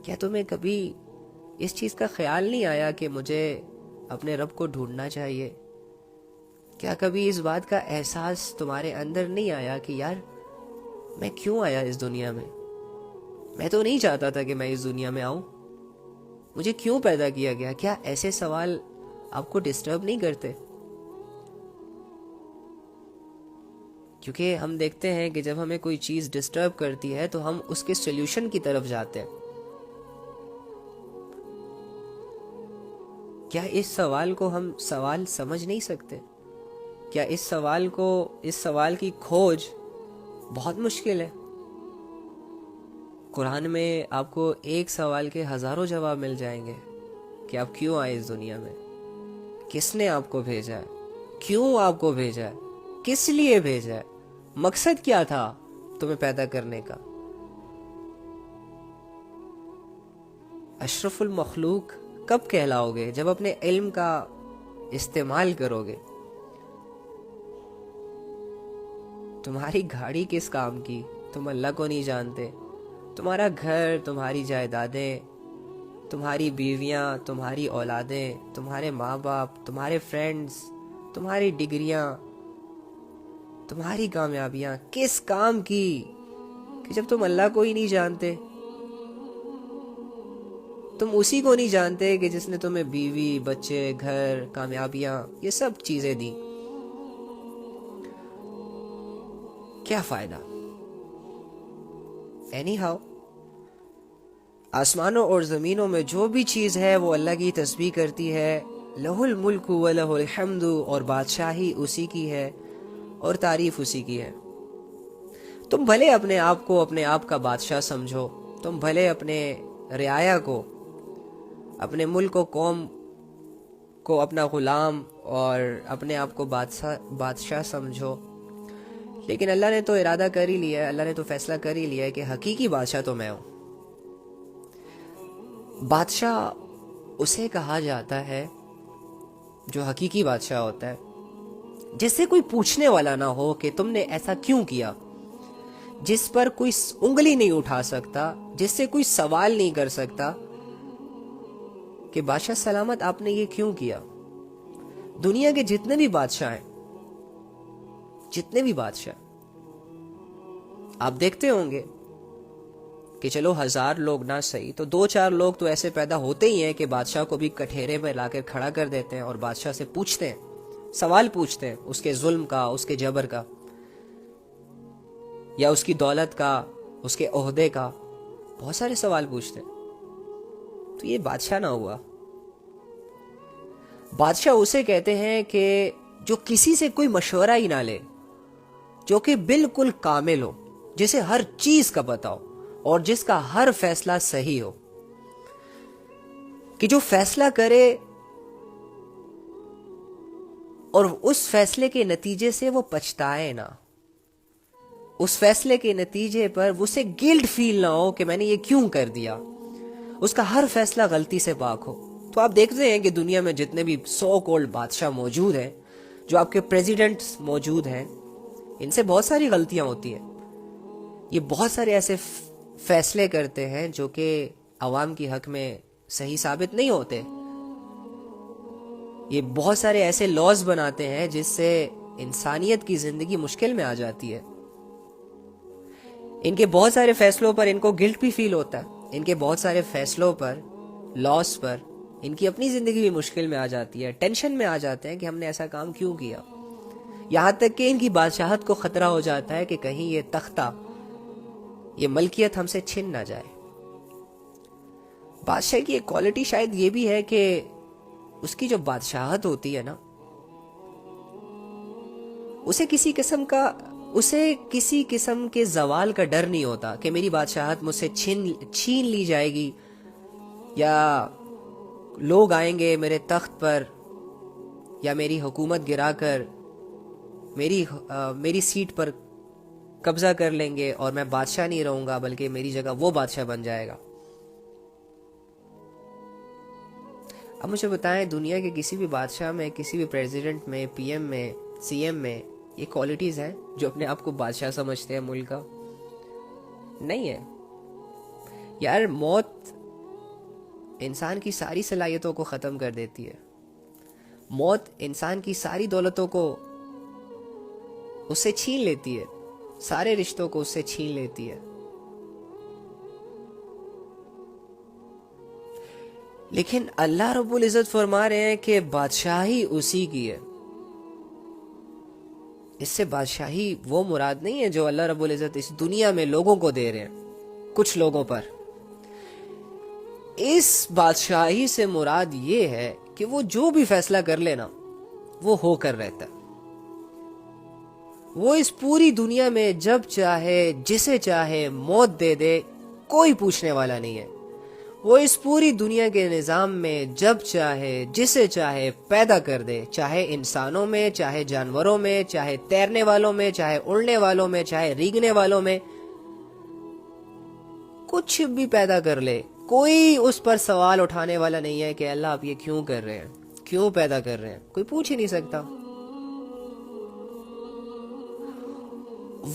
کیا تمہیں کبھی اس چیز کا خیال نہیں آیا کہ مجھے اپنے رب کو ڈھونڈنا چاہیے؟ کیا کبھی اس بات کا احساس تمہارے اندر نہیں آیا کہ یار میں کیوں آیا اس دنیا میں تو نہیں چاہتا تھا کہ میں اس دنیا میں آؤں، مجھے کیوں پیدا کیا گیا؟ کیا ایسے سوال آپ کو ڈسٹرب نہیں کرتے؟ کیونکہ ہم دیکھتے ہیں کہ جب ہمیں کوئی چیز ڈسٹرب کرتی ہے تو ہم اس کے سولوشن کی طرف جاتے ہیں۔ کیا اس سوال کو ہم سوال سمجھ نہیں سکتے؟ کیا اس سوال کی کھوج بہت مشکل ہے؟ قرآن میں آپ کو ایک سوال کے ہزاروں جواب مل جائیں گے کہ آپ کیوں آئے اس دنیا میں، کس نے آپ کو بھیجا ہے، کیوں آپ کو بھیجا ہے، کس لیے بھیجا ہے، مقصد کیا تھا تمہیں پیدا کرنے کا۔ اشرف المخلوق کب کہلاؤ گے؟ جب اپنے علم کا استعمال کرو گے۔ تمہاری گاڑی کس کام کی؟ تم اللہ کو نہیں جانتے۔ تمہارا گھر، تمہاری جائیدادیں، تمہاری بیویاں، تمہاری اولادیں، تمہارے ماں باپ، تمہارے فرینڈز، تمہاری ڈگریاں، تمہاری کامیابیاں کس کام کی کہ جب تم اللہ کو ہی نہیں جانتے؟ تم اسی کو نہیں جانتے کہ جس نے تمہیں بیوی، بچے، گھر، کامیابیاں، یہ سب چیزیں دیں۔ کیا فائدہ؟ اینی ہاؤ، آسمانوں اور زمینوں میں جو بھی چیز ہے وہ اللہ کی تسبیح کرتی ہے۔ لہ الملک ولہ الحمد، اور بادشاہی اسی کی ہے اور تعریف اسی کی ہے۔ تم بھلے اپنے آپ کو اپنے آپ کا بادشاہ سمجھو، تم بھلے اپنے رعایا کو، اپنے ملک و قوم کو اپنا غلام اور اپنے آپ کو بادشاہ سمجھو، لیکن اللہ نے تو ارادہ کر ہی لیا ہے، اللہ نے تو فیصلہ کر ہی لیا ہے کہ حقیقی بادشاہ تو میں ہوں۔ بادشاہ اسے کہا جاتا ہے جو حقیقی بادشاہ ہوتا ہے، جس سے کوئی پوچھنے والا نہ ہو کہ تم نے ایسا کیوں کیا، جس پر کوئی انگلی نہیں اٹھا سکتا، جس سے کوئی سوال نہیں کر سکتا کہ بادشاہ سلامت آپ نے یہ کیوں کیا۔ دنیا کے جتنے بھی بادشاہ ہیں، جتنے بھی بادشاہ آپ دیکھتے ہوں گے کہ چلو 1000 لوگ نہ صحیح تو 2-4 لوگ تو ایسے پیدا ہوتے ہی ہیں کہ بادشاہ کو بھی کٹہرے میں لا کر کھڑا کر دیتے ہیں اور بادشاہ سے پوچھتے ہیں، سوال پوچھتے ہیں اس کے ظلم کا، اس کے جبر کا، یا اس کی دولت کا، اس کے عہدے کا، بہت سارے سوال پوچھتے ہیں۔ تو یہ بادشاہ نہ ہوا۔ بادشاہ اسے کہتے ہیں کہ جو کسی سے کوئی مشورہ ہی نہ لے، جو کہ بالکل کامل ہو، جسے ہر چیز کا پتہ ہو اور جس کا ہر فیصلہ صحیح ہو، کہ جو فیصلہ کرے اور اس فیصلے کے نتیجے سے وہ پچھتائے نہ، اس فیصلے کے نتیجے پر اسے گلٹ فیل نہ ہو کہ میں نے یہ کیوں کر دیا، اس کا ہر فیصلہ غلطی سے پاک ہو۔ تو آپ دیکھتے ہیں کہ دنیا میں جتنے بھی سو کولڈ بادشاہ موجود ہیں، جو آپ کے پریزیڈنٹس موجود ہیں، ان سے بہت ساری غلطیاں ہوتی ہیں۔ یہ بہت سارے ایسے فیصلے کرتے ہیں جو کہ عوام کی حق میں صحیح ثابت نہیں ہوتے۔ یہ بہت سارے ایسے لاز بناتے ہیں جس سے انسانیت کی زندگی مشکل میں آ جاتی ہے۔ ان کے بہت سارے فیصلوں پر ان کو گلٹ بھی فیل ہوتا ہے، ان کے بہت سارے فیصلوں پر، لاس پر ان کی اپنی زندگی بھی مشکل میں آ جاتی ہے، ٹینشن میں آ جاتے ہیں کہ ہم نے ایسا کام کیوں کیا۔ یہاں تک کہ ان کی بادشاہت کو خطرہ ہو جاتا ہے کہ کہیں یہ تختہ، یہ ملکیت ہم سے چھن نہ جائے۔ بادشاہ کی ایک کوالٹی شاید یہ بھی ہے کہ اس کی جو بادشاہت ہوتی ہے نا، اسے کسی قسم کے زوال کا ڈر نہیں ہوتا کہ میری بادشاہت مجھ سے چھین لی جائے گی، یا لوگ آئیں گے میرے تخت پر، یا میری حکومت گرا کر میری سیٹ پر قبضہ کر لیں گے اور میں بادشاہ نہیں رہوں گا بلکہ میری جگہ وہ بادشاہ بن جائے گا۔ اب مجھے بتائیں، دنیا کے کسی بھی بادشاہ میں، کسی بھی پریزیڈنٹ میں، پی ایم میں، سی ایم میں یہ کوالٹیز ہیں جو اپنے آپ کو بادشاہ سمجھتے ہیں ملک کا؟ نہیں ہے یار۔ موت انسان کی ساری صلاحیتوں کو ختم کر دیتی ہے. موت انسان کی ساری دولتوں کو اس سے چھین لیتی ہے, سارے رشتوں کو اس سے چھین لیتی ہے. لیکن اللہ رب العزت فرما رہے ہیں کہ بادشاہی اسی کی ہے. اس سے بادشاہی وہ مراد نہیں ہے جو اللہ رب العزت اس دنیا میں لوگوں کو دے رہے ہیں, کچھ لوگوں پر. اس بادشاہی سے مراد یہ ہے کہ وہ جو بھی فیصلہ کر لینا وہ ہو کر رہتا ہے. وہ اس پوری دنیا میں جب چاہے جسے چاہے موت دے دے, کوئی پوچھنے والا نہیں ہے. وہ اس پوری دنیا کے نظام میں جب چاہے جسے چاہے پیدا کر دے, چاہے انسانوں میں, چاہے جانوروں میں, چاہے تیرنے والوں میں, چاہے اڑنے والوں میں, چاہے ریگنے والوں میں, کچھ بھی پیدا کر لے. کوئی اس پر سوال اٹھانے والا نہیں ہے کہ اللہ آپ یہ کیوں کر رہے ہیں, کیوں پیدا کر رہے ہیں, کوئی پوچھ ہی نہیں سکتا.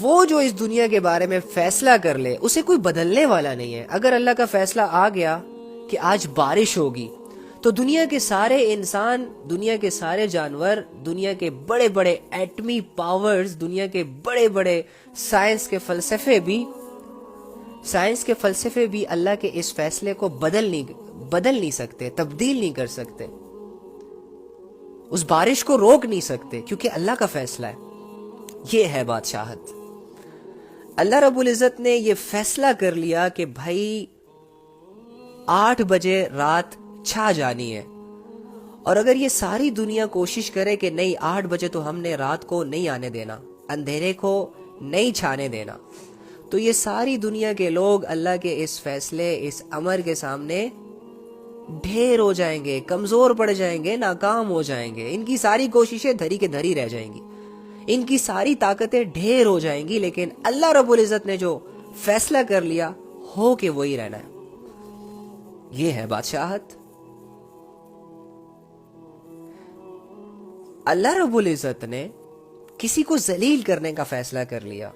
وہ جو اس دنیا کے بارے میں فیصلہ کر لے اسے کوئی بدلنے والا نہیں ہے. اگر اللہ کا فیصلہ آ گیا کہ آج بارش ہوگی تو دنیا کے سارے انسان, دنیا کے سارے جانور, دنیا کے بڑے بڑے ایٹمی پاورز, دنیا کے بڑے بڑے سائنس کے فلسفے بھی اللہ کے اس فیصلے کو بدل نہیں سکتے, تبدیل نہیں کر سکتے, اس بارش کو روک نہیں سکتے, کیونکہ اللہ کا فیصلہ ہے. یہ ہے بادشاہت. اللہ رب العزت نے یہ فیصلہ کر لیا کہ بھائی 8 بجے رات چھا جانی ہے, اور اگر یہ ساری دنیا کوشش کرے کہ نہیں 8 بجے تو ہم نے رات کو نہیں آنے دینا, اندھیرے کو نہیں چھانے دینا, تو یہ ساری دنیا کے لوگ اللہ کے اس فیصلے, اس امر کے سامنے ڈھیر ہو جائیں گے, کمزور پڑ جائیں گے, ناکام ہو جائیں گے. ان کی ساری کوششیں دھری کے دھری رہ جائیں گی, ان کی ساری طاقتیں ڈھیر ہو جائیں گی. لیکن اللہ رب العزت نے جو فیصلہ کر لیا ہو کہ وہی رہنا ہے. یہ ہے بادشاہت. اللہ رب العزت نے کسی کو ذلیل کرنے کا فیصلہ کر لیا,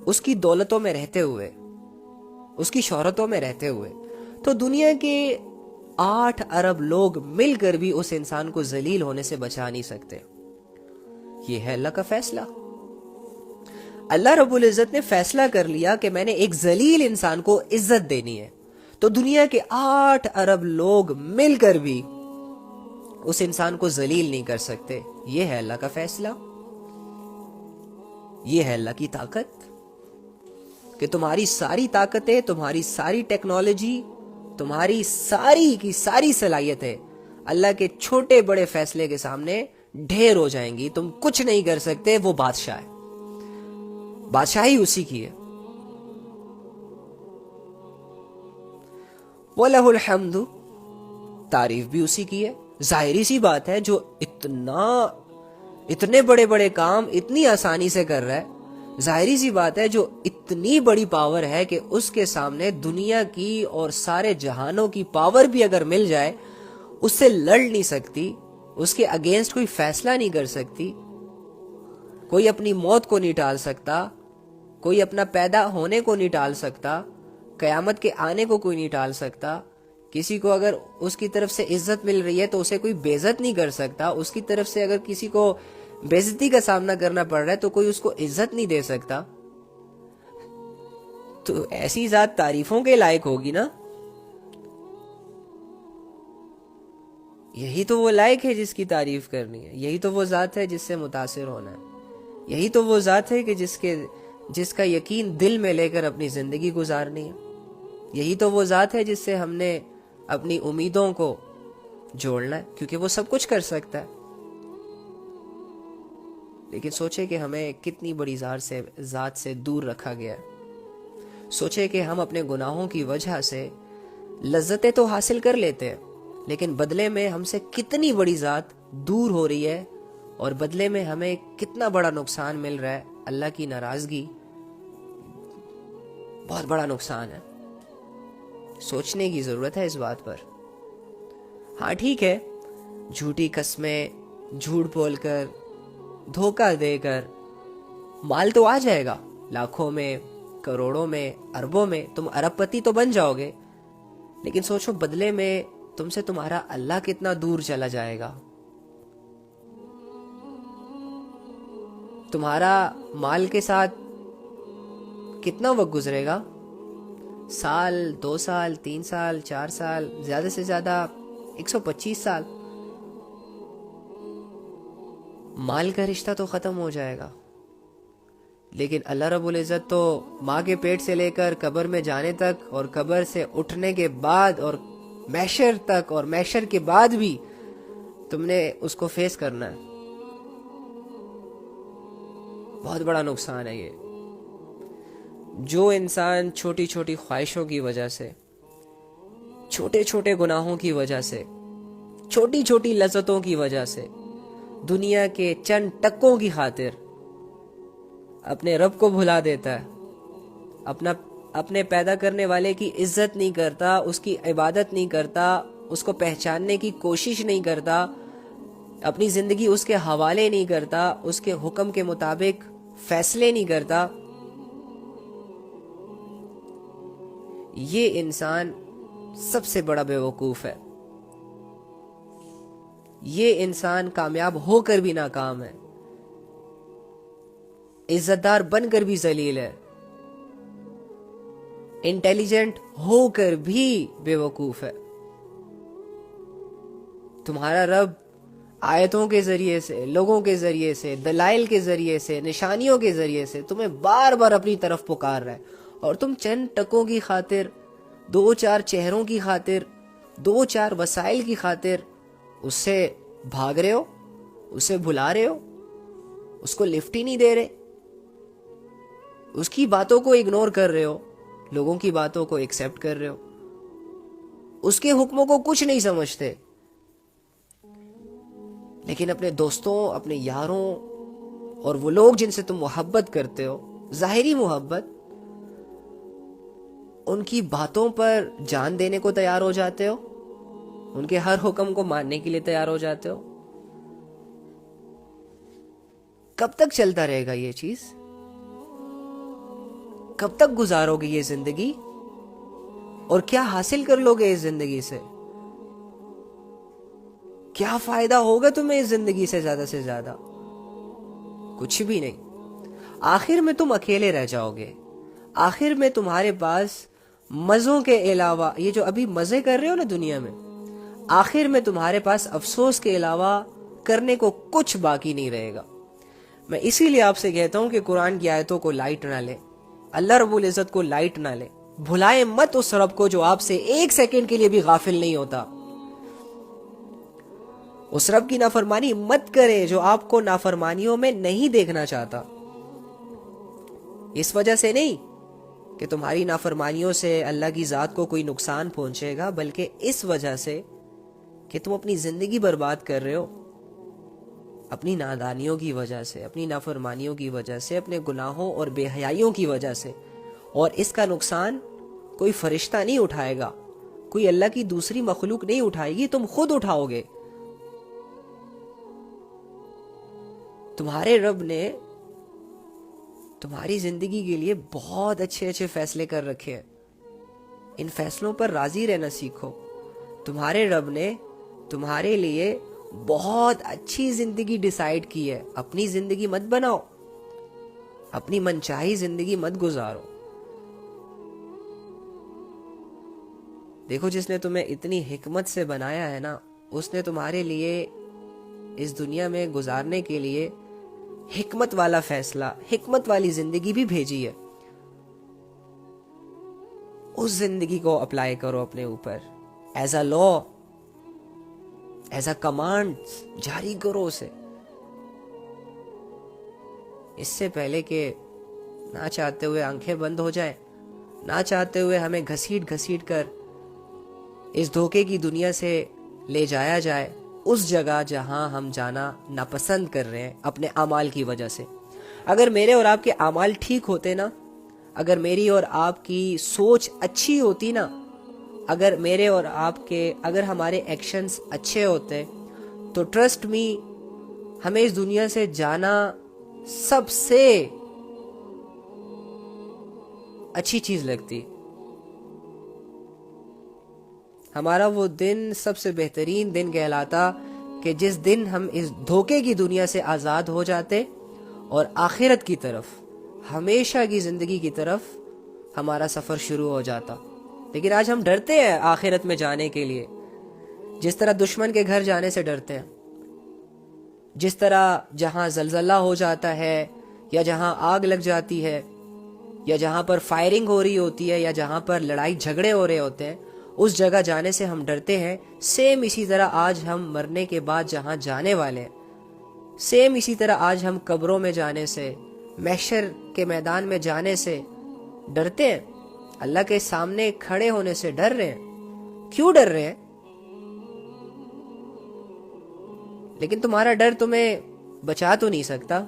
اس کی دولتوں میں رہتے ہوئے, اس کی شہرتوں میں رہتے ہوئے, تو دنیا کے 8 ارب لوگ مل کر بھی اس انسان کو ذلیل ہونے سے بچا نہیں سکتے. یہ ہے اللہ کا فیصلہ. اللہ رب العزت نے فیصلہ کر لیا کہ میں نے ایک ذلیل انسان کو عزت دینی ہے, تو دنیا کے 8 ارب لوگ مل کر بھی اس انسان کو ذلیل نہیں کر سکتے. یہ ہے اللہ کا فیصلہ. یہ ہے اللہ کی طاقت کہ تمہاری ساری طاقتیں, تمہاری ساری ٹیکنالوجی, تمہاری ساری کی ساری صلاحیتیں اللہ کے چھوٹے بڑے فیصلے کے سامنے ڈھیر ہو جائیں گی. تم کچھ نہیں کر سکتے. وہ بادشاہ ہے, بادشاہی اسی کی ہے. وَلَهُ الْحَمْدُ, تعریف بھی اسی کی ہے. ظاہری سی بات ہے, جو اتنے بڑے بڑے کام اتنی آسانی سے کر رہا ہے, ظاہری سی بات ہے جو اتنی بڑی پاور ہے کہ اس کے سامنے دنیا کی اور سارے جہانوں کی پاور بھی اگر مل جائے اس سے لڑ نہیں سکتی, اس کے اگینسٹ کوئی فیصلہ نہیں کر سکتی. کوئی اپنی موت کو نہیں ٹال سکتا, کوئی اپنا پیدا ہونے کو نہیں ٹال سکتا, قیامت کے آنے کو کوئی نہیں ٹال سکتا. کسی کو اگر اس کی طرف سے عزت مل رہی ہے تو اسے کوئی بے عزت نہیں کر سکتا. اس کی طرف سے اگر کسی کو بے عزتی کا سامنا کرنا پڑ رہا ہے تو کوئی اس کو عزت نہیں دے سکتا. تو ایسی ذات تعریفوں کے لائق ہوگی نا. یہی تو وہ لائق ہے جس کی تعریف کرنی ہے. یہی تو وہ ذات ہے جس سے متاثر ہونا ہے. یہی تو وہ ذات ہے کہ جس کا یقین دل میں لے کر اپنی زندگی گزارنی ہے. یہی تو وہ ذات ہے جس سے ہم نے اپنی امیدوں کو جوڑنا ہے, کیونکہ وہ سب کچھ کر سکتا ہے. لیکن سوچے کہ ہمیں کتنی بڑی ذات سے دور رکھا گیا ہے. سوچے کہ ہم اپنے گناہوں کی وجہ سے لذتیں تو حاصل کر لیتے ہیں, لیکن بدلے میں ہم سے کتنی بڑی ذات دور ہو رہی ہے, اور بدلے میں ہمیں کتنا بڑا نقصان مل رہا ہے. اللہ کی ناراضگی بہت بڑا نقصان ہے. سوچنے کی ضرورت ہے اس بات پر. ہاں ٹھیک ہے, جھوٹی قسمیں, جھوٹ بول کر, دھوکہ دے کر مال تو آ جائے گا, لاکھوں میں, کروڑوں میں, اربوں میں, تم ارب پتی تو بن جاؤ گے. لیکن سوچو بدلے میں تم سے تمہارا اللہ کتنا دور چلا جائے گا. تمہارا مال کے ساتھ کتنا وقت گزرے گا؟ سال، 2 سال، 3 سال، 4 سال، زیادہ سے زیادہ 125 سال. مال کا رشتہ تو ختم ہو جائے گا. لیکن اللہ رب العزت تو ماں کے پیٹ سے لے کر قبر میں جانے تک اور قبر سے اٹھنے کے بعد اور محشر تک اور محشر کے بعد بھی تم نے اس کو فیس کرنا ہے. بہت بڑا نقصان ہے یہ. جو انسان چھوٹی چھوٹی خواہشوں کی وجہ سے، چھوٹے چھوٹے گناہوں کی وجہ سے، چھوٹی چھوٹی لذتوں کی وجہ سے، دنیا کے چند ٹکوں کی خاطر اپنے رب کو بھلا دیتا ہے، اپنے پیدا کرنے والے کی عزت نہیں کرتا، اس کی عبادت نہیں کرتا، اس کو پہچاننے کی کوشش نہیں کرتا، اپنی زندگی اس کے حوالے نہیں کرتا، اس کے حکم کے مطابق فیصلے نہیں کرتا، یہ انسان سب سے بڑا بے وقوف ہے. یہ انسان کامیاب ہو کر بھی ناکام ہے، عزت دار بن کر بھی ذلیل ہے، انٹیلیجنٹ ہو کر بھی بے وقوف ہے. تمہارا رب آیتوں کے ذریعے سے، لوگوں کے ذریعے سے، دلائل کے ذریعے سے، نشانیوں کے ذریعے سے تمہیں بار بار اپنی طرف پکار رہا ہے، اور تم چند ٹکوں کی خاطر، 2-4 چہروں کی خاطر، 2-4 وسائل کی خاطر اس سے بھاگ رہے ہو، اسے بھلا رہے ہو، اس کو لفٹ ہی نہیں دے رہے، اس کی باتوں کو اگنور کر رہے ہو، لوگوں کی باتوں کو ایکسیپٹ کر رہے ہو، اس کے حکموں کو کچھ نہیں سمجھتے. لیکن اپنے دوستوں، اپنے یاروں اور وہ لوگ جن سے تم محبت کرتے ہو، ظاہری محبت، ان کی باتوں پر جان دینے کو تیار ہو جاتے ہو، ان کے ہر حکم کو ماننے کے لیے تیار ہو جاتے ہو. کب تک چلتا رہے گا یہ چیز؟ کب تک گزارو گے یہ زندگی؟ اور کیا حاصل کر لو گے اس زندگی سے؟ کیا فائدہ ہوگا تمہیں اس زندگی سے زیادہ؟ کچھ بھی نہیں. آخر میں تم اکیلے رہ جاؤ گے. آخر میں تمہارے پاس مزوں کے علاوہ، یہ جو ابھی مزے کر رہے ہو نا دنیا میں، آخر میں تمہارے پاس افسوس کے علاوہ کرنے کو کچھ باقی نہیں رہے گا. میں اسی لیے آپ سے کہتا ہوں کہ قرآن کی آیتوں کو لائٹ نہ لے، اللہ رب العزت کو لائٹ نہ لے. بھلائے مت اس رب کو جو آپ سے 1 سیکنڈ کے لیے بھی غافل نہیں ہوتا. اس رب کی نافرمانی مت کرے جو آپ کو نافرمانیوں میں نہیں دیکھنا چاہتا. اس وجہ سے نہیں کہ تمہاری نافرمانیوں سے اللہ کی ذات کو کوئی نقصان پہنچے گا، بلکہ اس وجہ سے کہ تم اپنی زندگی برباد کر رہے ہو اپنی نادانیوں کی وجہ سے، اپنی نافرمانیوں کی وجہ سے، اپنے گناہوں اور بے حیائیوں کی وجہ سے. اور اس کا نقصان کوئی فرشتہ نہیں اٹھائے گا، کوئی اللہ کی دوسری مخلوق نہیں اٹھائے گی، تم خود اٹھاؤ گے. تمہارے رب نے تمہاری زندگی کے لیے بہت اچھے فیصلے کر رکھے ہیں. ان فیصلوں پر راضی رہنا سیکھو. تمہارے رب نے تمہارے لیے بہت اچھی زندگی ڈیسائیڈ کی ہے. اپنی زندگی مت بناؤ، اپنی منچاہی زندگی مت گزارو. دیکھو، جس نے تمہیں اتنی حکمت سے بنایا ہے نا، اس نے تمہارے لیے اس دنیا میں گزارنے کے لیے حکمت والا فیصلہ، حکمت والی زندگی بھی بھیجی ہے. اس زندگی کو اپلائی کرو اپنے اوپر، as a law, as a command جاری کرو اسے. اس سے پہلے کہ نہ چاہتے ہوئے آنکھیں بند ہو جائیں، نہ چاہتے ہوئے ہمیں گھسیٹ کر اس دھوکے کی دنیا سے لے جایا جائے اس جگہ جہاں ہم جانا ناپسند کر رہے ہیں اپنے اعمال کی وجہ سے. اگر میرے اور آپ کے اعمال ٹھیک ہوتے نا، اگر میری اور آپ کی سوچ اچھی ہوتی نا، اگر میرے اور آپ کے، اگر ہمارے ایکشنز اچھے ہوتے، تو ٹرسٹ می، ہمیں اس دنیا سے جانا سب سے اچھی چیز لگتی. ہمارا وہ دن سب سے بہترین دن کہلاتا کہ جس دن ہم اس دھوکے کی دنیا سے آزاد ہو جاتے اور آخرت کی طرف، ہمیشہ کی زندگی کی طرف ہمارا سفر شروع ہو جاتا۔ لیکن آج ہم ڈرتے ہیں آخرت میں جانے کے لیے، جس طرح دشمن کے گھر جانے سے ڈرتے ہیں، جس طرح جہاں زلزلہ ہو جاتا ہے یا جہاں آگ لگ جاتی ہے یا جہاں پر فائرنگ ہو رہی ہوتی ہے یا جہاں پر لڑائی جھگڑے ہو رہے ہوتے ہیں، اس جگہ جانے سے ہم ڈرتے ہیں۔ سیم اسی طرح آج ہم مرنے کے بعد جہاں جانے والے ہیں، سیم اسی طرح آج ہم قبروں میں جانے سے، محشر کے میدان میں جانے سے ڈرتے ہیں۔ اللہ کے سامنے کھڑے ہونے سے ڈر رہے ہیں۔ کیوں ڈر رہے ہیں؟ لیکن تمہارا ڈر تمہیں بچا تو نہیں سکتا،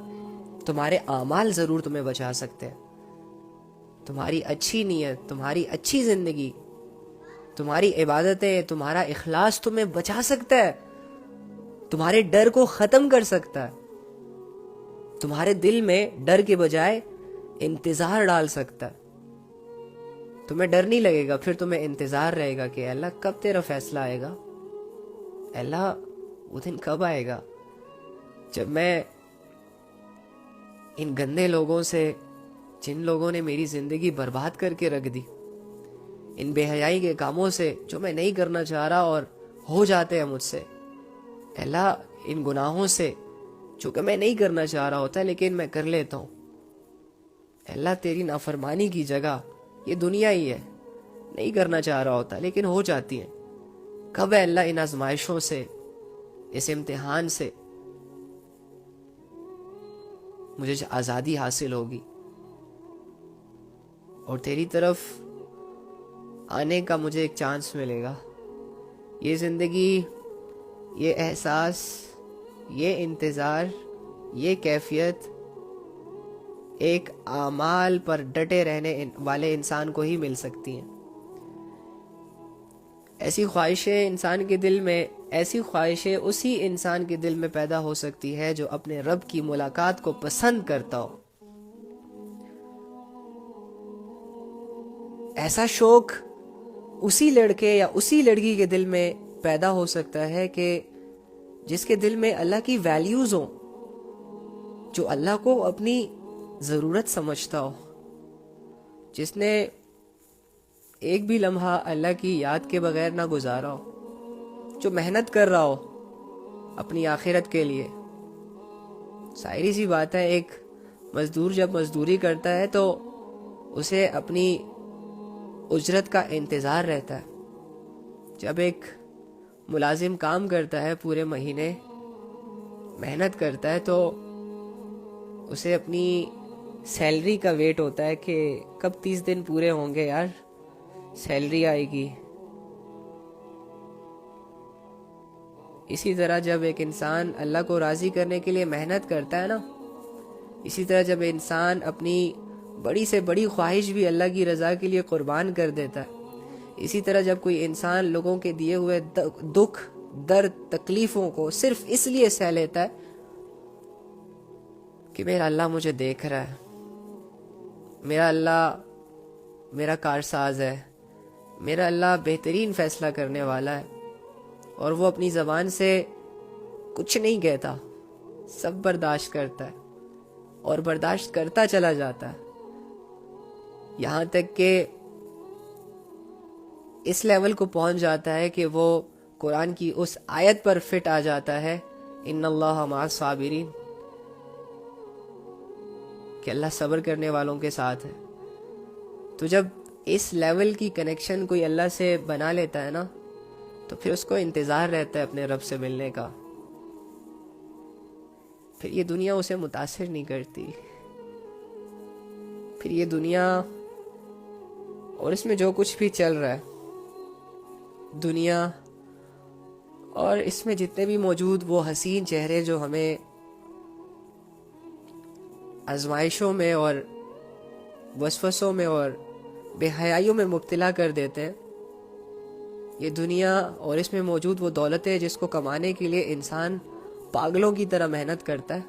تمہارے اعمال ضرور تمہیں بچا سکتے ہیں۔ تمہاری اچھی نیت، تمہاری اچھی زندگی، تمہاری عبادتیں، تمہارا اخلاص تمہیں بچا سکتا ہے، تمہارے ڈر کو ختم کر سکتا ہے، تمہارے دل میں ڈر کے بجائے انتظار ڈال سکتا ہے۔ تمہیں ڈر نہیں لگے گا، پھر تمہیں انتظار رہے گا کہ اللہ کب تیرا فیصلہ آئے گا، اللہ وہ دن کب آئے گا جب میں ان گندے لوگوں سے، جن لوگوں نے میری زندگی برباد کر کے رکھ دی، ان بے حیائی کے کاموں سے جو میں نہیں کرنا چاہ رہا اور ہو جاتے ہیں مجھ سے، اللہ ان گناہوں سے جو کہ میں نہیں کرنا چاہ رہا ہوتا لیکن میں کر لیتا ہوں، اللہ تیری نافرمانی کی جگہ یہ دنیا ہی ہے، نہیں کرنا چاہ رہا ہوتا لیکن ہو جاتی ہیں۔ کب ہے اللہ ان آزمائشوں سے، اس امتحان سے مجھے آزادی حاصل ہوگی اور تیری طرف آنے کا مجھے ایک چانس ملے گا؟ یہ زندگی، یہ احساس، یہ انتظار، یہ کیفیت ایک اعمال پر ڈٹے رہنے والے انسان کو ہی مل سکتی ہیں۔ ایسی خواہشیں انسان کے دل میں، ایسی خواہشیں اسی انسان کے دل میں پیدا ہو سکتی ہے جو اپنے رب کی ملاقات کو پسند کرتا ہو۔ ایسا شوق اسی لڑکے یا اسی لڑکی کے دل میں پیدا ہو سکتا ہے کہ جس کے دل میں اللہ کی ویلیوز ہوں، جو اللہ کو اپنی ضرورت سمجھتا ہو، جس نے ایک بھی لمحہ اللہ کی یاد کے بغیر نہ گزارا ہو، جو محنت کر رہا ہو اپنی آخرت کے لیے۔ ظاہری سی بات ہے، ایک مزدور جب مزدوری کرتا ہے تو اسے اپنی اجرت کا انتظار رہتا ہے۔ جب ایک ملازم کام کرتا ہے، پورے مہینے محنت کرتا ہے، تو اسے اپنی سیلری کا ویٹ ہوتا ہے کہ کب 30 دن پورے ہوں گے یار، سیلری آئے گی۔ اسی طرح جب ایک انسان اللہ کو راضی کرنے کے لیے محنت کرتا ہے نا، اسی طرح جب انسان اپنی بڑی سے بڑی خواہش بھی اللہ کی رضا کے لیے قربان کر دیتا ہے، اسی طرح جب کوئی انسان لوگوں کے دیے ہوئے دکھ، درد، تکلیفوں کو صرف اس لیے سہ لیتا ہے کہ میرا اللہ مجھے دیکھ رہا ہے، میرا اللہ میرا کارساز ہے، میرا اللہ بہترین فیصلہ کرنے والا ہے، اور وہ اپنی زبان سے کچھ نہیں کہتا، سب برداشت کرتا ہے اور برداشت کرتا چلا جاتا ہے، یہاں تک کہ اس لیول کو پہنچ جاتا ہے کہ وہ قرآن کی اس آیت پر فٹ آ جاتا ہے، ان اللہ مع الصابرین، کہ اللہ صبر کرنے والوں کے ساتھ ہے۔ تو جب اس لیول کی کنیکشن کوئی اللہ سے بنا لیتا ہے نا، تو پھر اس کو انتظار رہتا ہے اپنے رب سے ملنے کا، پھر یہ دنیا اسے متاثر نہیں کرتی، پھر یہ دنیا اور اس میں جو کچھ بھی چل رہا ہے، دنیا اور اس میں جتنے بھی موجود وہ حسین چہرے جو ہمیں آزمائشوں میں اور وسوسوں میں اور بے حیائیوں میں مبتلا کر دیتے ہیں، یہ دنیا اور اس میں موجود وہ دولت ہے جس کو کمانے کے لیے انسان پاگلوں کی طرح محنت کرتا ہے،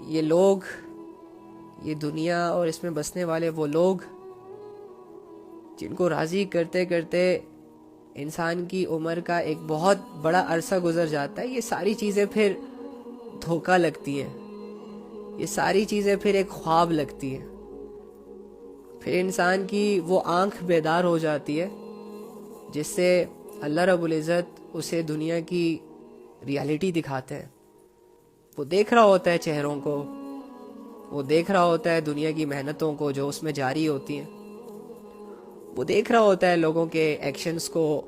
یہ لوگ، یہ دنیا اور اس میں بسنے والے وہ لوگ جن کو راضی کرتے کرتے انسان کی عمر کا ایک بہت بڑا عرصہ گزر جاتا ہے، یہ ساری چیزیں پھر دھوکہ لگتی ہیں، یہ ساری چیزیں پھر ایک خواب لگتی ہیں. پھر انسان کی وہ آنکھ بیدار ہو جاتی ہے جس سے اللہ رب العزت اسے دنیا کی ریالٹی دکھاتے ہیں. وہ دیکھ رہا ہوتا ہے چہروں کو، وہ دیکھ رہا ہوتا ہے دنیا کی محنتوں کو جو اس میں جاری ہوتی ہیں، وہ دیکھ رہا ہوتا ہے لوگوں کے ایکشنز کو،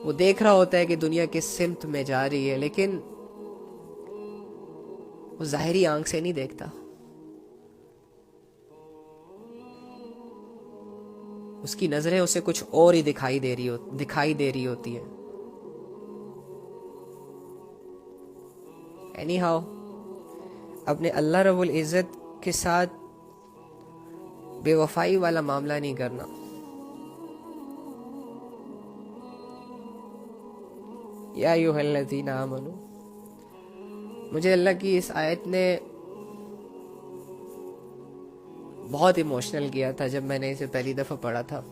وہ دیکھ رہا ہوتا ہے کہ دنیا کس سمت میں جا رہی ہے، لیکن وہ ظاہری آنکھ سے نہیں دیکھتا. اس کی نظریں اسے کچھ اور ہی دکھائی دے رہی ہوتی ہیں. اینی ہاؤ، اپنے اللہ رب العزت کے ساتھ بے وفائی والا معاملہ نہیں کرنا. یا ایھا الذین آمنو، مجھے اللہ کی اس آیت نے بہت ایموشنل کیا تھا جب میں نے اسے پہلی دفعہ پڑھا تھا.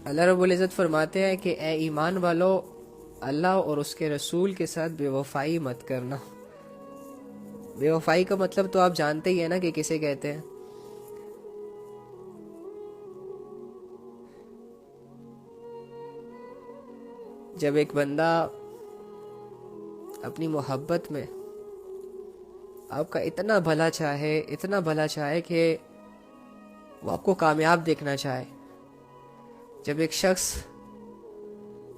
اللہ رب العزت فرماتے ہیں کہ اے ایمان والو، اللہ اور اس کے رسول کے ساتھ بے وفائی مت کرنا. بے وفائی کا مطلب تو آپ جانتے ہی ہیں نا کہ کسے کہتے ہیں. جب ایک بندہ اپنی محبت میں آپ کا اتنا بھلا چاہے کہ وہ آپ کو کامیاب دیکھنا چاہے، جب ایک شخص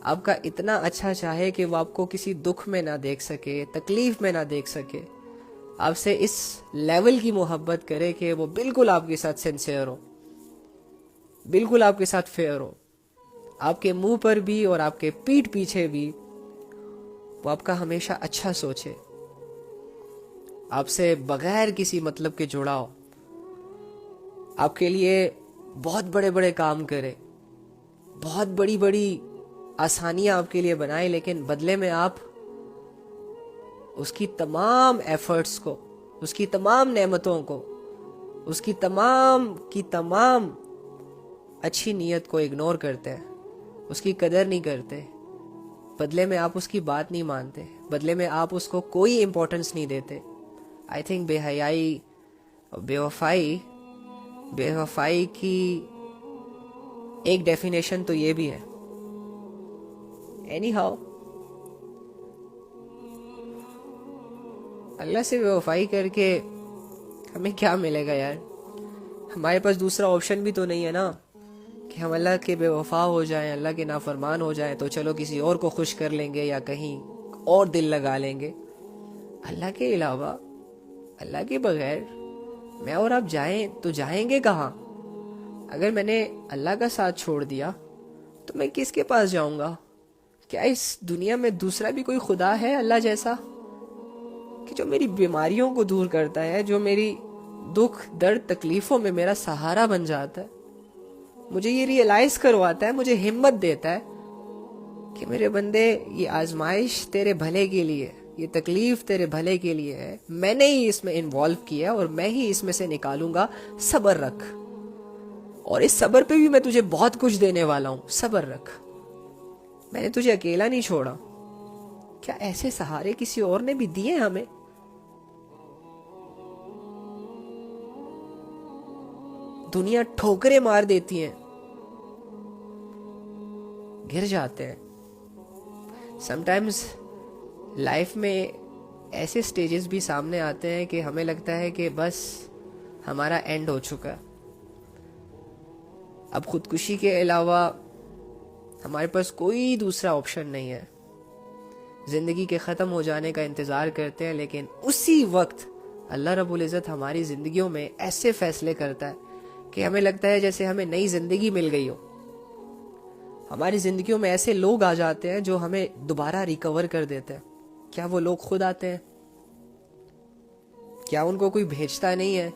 آپ کا اتنا اچھا چاہے کہ وہ آپ کو کسی دکھ میں نہ دیکھ سکے، تکلیف میں نہ دیکھ سکے، آپ سے اس لیول کی محبت کرے کہ وہ بالکل آپ کے ساتھ سنسیئر ہو، بالکل آپ کے ساتھ فیئر ہو، آپ کے منہ پر بھی اور آپ کے پیٹھ پیچھے بھی وہ آپ کا ہمیشہ اچھا سوچے، آپ سے بغیر کسی مطلب کے جڑا ہو، آپ کے لیے بہت بڑے بڑے کام کرے، بہت بڑی بڑی آسانیاں آپ کے لیے بنائے، لیکن بدلے میں آپ اس کی تمام ایفرٹس کو، اس کی تمام نعمتوں کو، اس کی تمام اچھی نیت کو اگنور کرتے ہیں، اس کی قدر نہیں کرتے. بدلے میں آپ اس کی بات نہیں مانتے، بدلے میں آپ اس کو کوئی امپورٹنس نہیں دیتے. آئی تھنک بے حیائی، بے وفائی کی ایک ڈیفینیشن تو یہ بھی ہے. اینی ہاؤ، اللہ سے بے وفائی کر کے ہمیں کیا ملے گا یار؟ ہمارے پاس دوسرا آپشن بھی تو نہیں ہے نا کہ ہم اللہ کے بے وفا ہو جائیں، اللہ کے نافرمان ہو جائیں تو چلو کسی اور کو خوش کر لیں گے یا کہیں اور دل لگا لیں گے. اللہ کے علاوہ، اللہ کے بغیر میں اور آپ جائیں تو جائیں گے کہاں؟ اگر میں نے اللہ کا ساتھ چھوڑ دیا تو میں کس کے پاس جاؤں گا؟ کیا اس دنیا میں دوسرا بھی کوئی خدا ہے اللہ جیسا کہ جو میری بیماریوں کو دور کرتا ہے، جو میری دکھ درد تکلیفوں میں میرا سہارا بن جاتا ہے، مجھے یہ ریئلائز کرواتا ہے، مجھے ہمت دیتا ہے کہ میرے بندے یہ آزمائش تیرے بھلے کے لیے، یہ تکلیف تیرے بھلے کے لیے ہے، میں نے ہی اس میں انوالو کیا اور میں ہی اس میں سے نکالوں گا، صبر رکھ، اور اس صبر پہ بھی میں تجھے بہت کچھ دینے والا ہوں، صبر رکھ، میں نے تجھے اکیلا نہیں چھوڑا. کیا ایسے سہارے کسی اور نے بھی دیے ہمیں؟ دنیا ٹھوکریں مار دیتی ہیں، گر جاتے ہیں. سم ٹائمز لائف میں ایسے سٹیجز بھی سامنے آتے ہیں کہ ہمیں لگتا ہے کہ بس ہمارا اینڈ ہو چکا، اب خودکشی کے علاوہ ہمارے پاس کوئی دوسرا آپشن نہیں ہے. زندگی کے ختم ہو جانے کا انتظار کرتے ہیں، لیکن اسی وقت اللہ رب العزت ہماری زندگیوں میں ایسے فیصلے کرتا ہے کہ ہمیں لگتا ہے جیسے ہمیں نئی زندگی مل گئی ہو. ہماری زندگیوں میں ایسے لوگ آ جاتے ہیں جو ہمیں دوبارہ ریکور کر دیتے ہیں. کیا وہ لوگ خود آتے ہیں؟ کیا ان کو کوئی بھیجتا نہیں ہے؟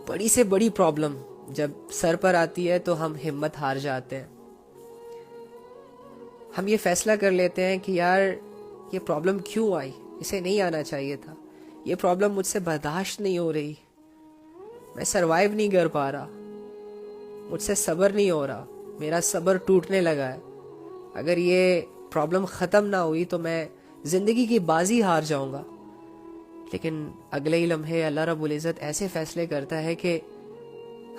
بڑی سے بڑی پرابلم جب سر پر آتی ہے تو ہم ہمت ہار جاتے ہیں. ہم یہ فیصلہ کر لیتے ہیں کہ یار یہ پرابلم کیوں آئی، اسے نہیں آنا چاہیے تھا، یہ پرابلم مجھ سے برداشت نہیں ہو رہی، میں سروائیو نہیں کر پا رہا, مجھ سے صبر نہیں ہو رہا, میرا صبر ٹوٹنے لگا ہے, اگر یہ پرابلم ختم نہ ہوئی تو میں زندگی کی بازی ہار جاؤں گا. لیکن اگلے ہی لمحے اللہ رب العزت ایسے فیصلے کرتا ہے کہ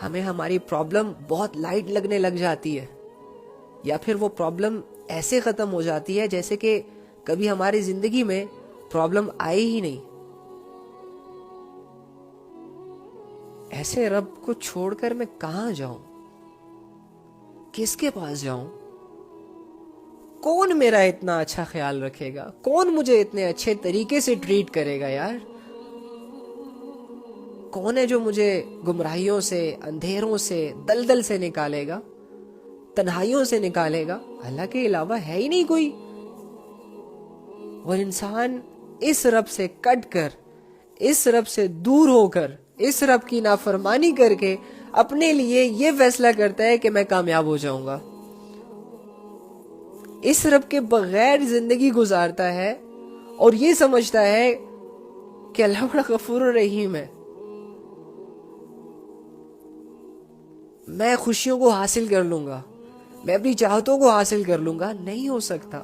ہمیں ہماری پرابلم بہت لائٹ لگنے لگ جاتی ہے, یا پھر وہ پرابلم ایسے ختم ہو جاتی ہے جیسے کہ کبھی ہماری زندگی میں پرابلم آئی ہی نہیں. ایسے رب کو چھوڑ کر میں کہاں جاؤں, کس کے پاس جاؤں؟ کون میرا اتنا اچھا خیال رکھے گا, کون مجھے اتنے اچھے طریقے سے ٹریٹ کرے گا یار؟ کون ہے جو مجھے گمراہیوں سے, اندھیروں سے, دلدل سے نکالے گا, تنہائیوں سے نکالے گا؟ اللہ کے علاوہ ہے ہی نہیں کوئی. اور انسان اس رب سے کٹ کر, اس رب سے دور ہو کر, اس رب کی نافرمانی کر کے اپنے لیے یہ فیصلہ کرتا ہے کہ میں کامیاب ہو جاؤں گا. اس رب کے بغیر زندگی گزارتا ہے اور یہ سمجھتا ہے کہ اللہ بڑا غفور و رحیم ہے, میں خوشیوں کو حاصل کر لوں گا, میں اپنی چاہتوں کو حاصل کر لوں گا. نہیں ہو سکتا.